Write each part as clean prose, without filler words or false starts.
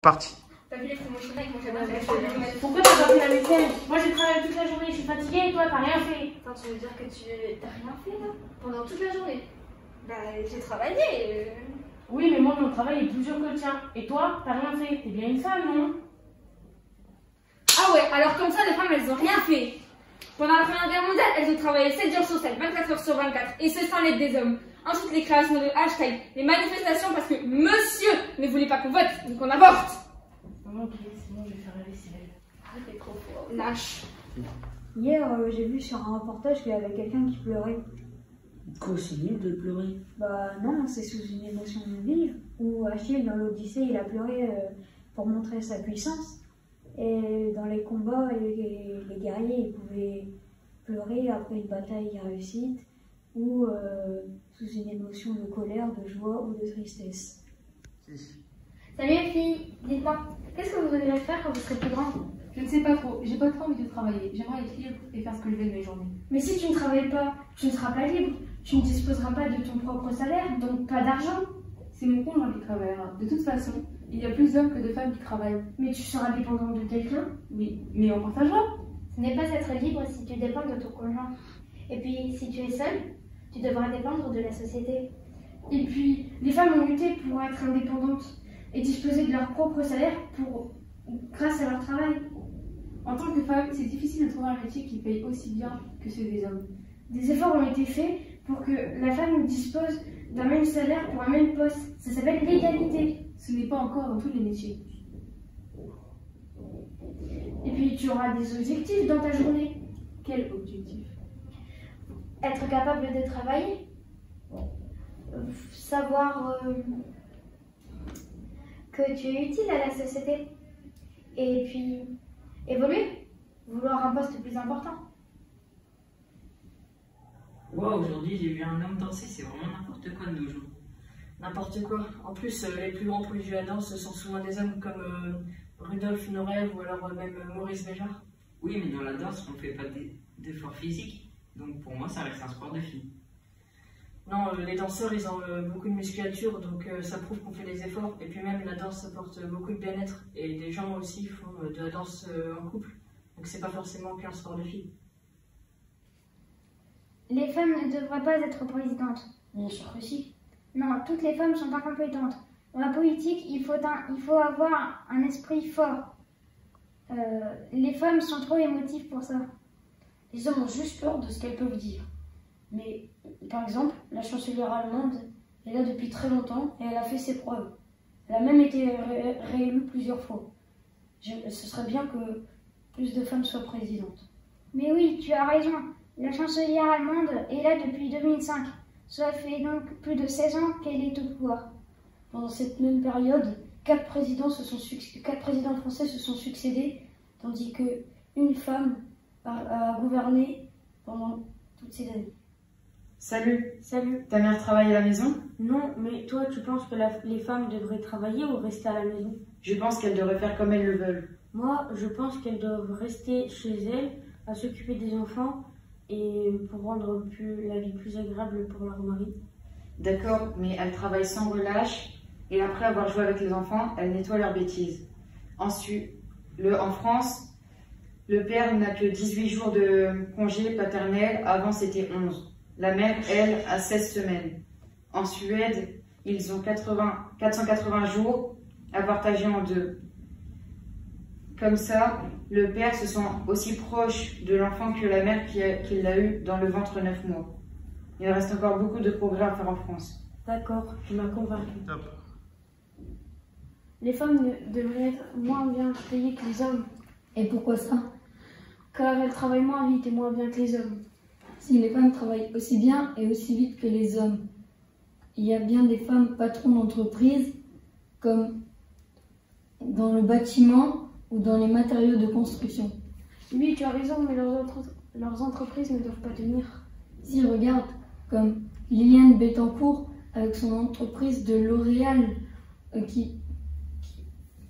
parti. T'as vu les promotions avec mon camarade? Pourquoi t'as pas fait la vaisselle? Moi j'ai travaillé toute la journée, je suis fatiguée et toi t'as rien fait. Attends, tu veux dire que tu t'as rien fait là? Pendant toute la journée? Bah j'ai travaillé. Oui, mais moi mon travail est plus dur que le tien. Et toi, t'as rien fait. T'es bien une femme, non? Ah ouais, alors comme ça les femmes elles ont rien fait. Pendant la Première Guerre mondiale, elles ont travaillé 7 jours sur 7, 24 heures sur 24, et ce sans l'aide des hommes. Ensuite les créations de hashtag, les manifestations parce que monsieur ne voulait pas qu'on vote, ni qu'on avorte. Ok, sinon je vais faire la vaisselle. Ah t'es trop fort. Lâche. Hier, j'ai vu sur un reportage qu'il y avait quelqu'un qui pleurait. Quoi, c'est nul de pleurer? Bah non, c'est sous une émotion vive. Où Achille, dans l'Odyssée, il a pleuré pour montrer sa puissance. Et dans les combats, les guerriers, ils pouvaient pleurer après une bataille réussite ou sous une émotion de colère, de joie ou de tristesse. Salut les filles, dites-moi, qu'est-ce que vous voudriez faire quand vous serez plus grande? Je ne sais pas trop, j'ai pas trop envie de travailler. J'aimerais être libre et faire ce que je veux de mes journées. Mais si tu ne travailles pas, tu ne seras pas libre. Tu ne disposeras pas de ton propre salaire, donc pas d'argent. C'est mon conjoint qui travaillera. De toute façon, il y a plus d'hommes que de femmes qui travaillent. Mais tu seras dépendant de quelqu'un. Oui, mais on partagera. Ce n'est pas être libre si tu dépends de ton conjoint. Et puis, si tu es seule, tu devras dépendre de la société. Et puis, les femmes ont lutté pour être indépendantes et disposer de leur propre salaire grâce à leur travail. En tant que femme, c'est difficile de trouver un métier qui paye aussi bien que ceux des hommes. Des efforts ont été faits pour que la femme dispose d'un même salaire pour un même poste. Ça s'appelle l'égalité. Ce n'est pas encore dans tous les métiers. Et puis tu auras des objectifs dans ta journée. Quel objectif? Être capable de travailler, savoir que tu es utile à la société, et puis évoluer, vouloir un poste plus important. Wow, aujourd'hui j'ai vu un homme danser, c'est vraiment n'importe quoi de nos jours. N'importe quoi. En plus, les plus grands produits à la danse sont souvent des hommes comme Rudolf Norev ou alors même Maurice Béjart. Oui, mais dans la danse, on ne fait pas d'efforts physiques. Donc pour moi, ça reste un sport de filles. Non, les danseurs, ils ont beaucoup de musculature, donc ça prouve qu'on fait des efforts. Et puis même, la danse apporte beaucoup de bien-être. Et des gens aussi font de la danse en couple. Donc c'est pas forcément qu'un sport de filles. Les femmes ne devraient pas être présidentes. Bien sûr que si. Non, toutes les femmes sont incompétentes. Dans la politique, il faut avoir un esprit fort. Les femmes sont trop émotives pour ça. Les hommes ont juste peur de ce qu'elles peuvent dire. Mais, par exemple, la chancelière allemande est là depuis très longtemps et elle a fait ses preuves. Elle a même été réélue plusieurs fois. Ce serait bien que plus de femmes soient présidentes. Mais oui, tu as raison. La chancelière allemande est là depuis 2005. Cela fait donc plus de 16 ans qu'elle est au pouvoir. Pendant cette même période, 4 présidents français se sont succédés, tandis qu'une femme a gouverné pendant toutes ces années. Salut, Salut. ta mère travaille à la maison? Non, mais toi, tu penses que les femmes devraient travailler ou rester à la maison? Je pense qu'elles devraient faire comme elles le veulent. Moi, je pense qu'elles doivent rester chez elles, à s'occuper des enfants et pour rendre la vie plus agréable pour leur mari. D'accord, mais elles travaillent sans relâche et après avoir joué avec les enfants, elles nettoient leurs bêtises. Ensuite, en France, le père n'a que 18 jours de congé paternel, avant c'était 11. La mère, elle, a 16 semaines. En Suède, ils ont 480 jours à partager en deux. Comme ça, le père se sent aussi proche de l'enfant que la mère qui l'a eu dans le ventre 9 mois. Il reste encore beaucoup de progrès à faire en France. D'accord, tu m'as convaincu. Top. Les femmes devraient être moins bien payées que les hommes. Et pourquoi ça? Car elles travaillent moins vite et moins bien que les hommes. Si les femmes travaillent aussi bien et aussi vite que les hommes, il y a bien des femmes patrons d'entreprise, comme dans le bâtiment ou dans les matériaux de construction. Oui, tu as raison, mais leurs entreprises ne doivent pas tenir. Si regarde, comme Liliane Bettencourt avec son entreprise de L'Oréal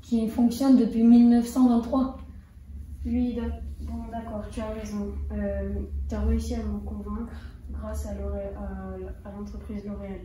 qui fonctionne depuis 1923. Oui, bon, d'accord, tu as raison. Tu as réussi à me convaincre grâce à l'entreprise L'Oréal.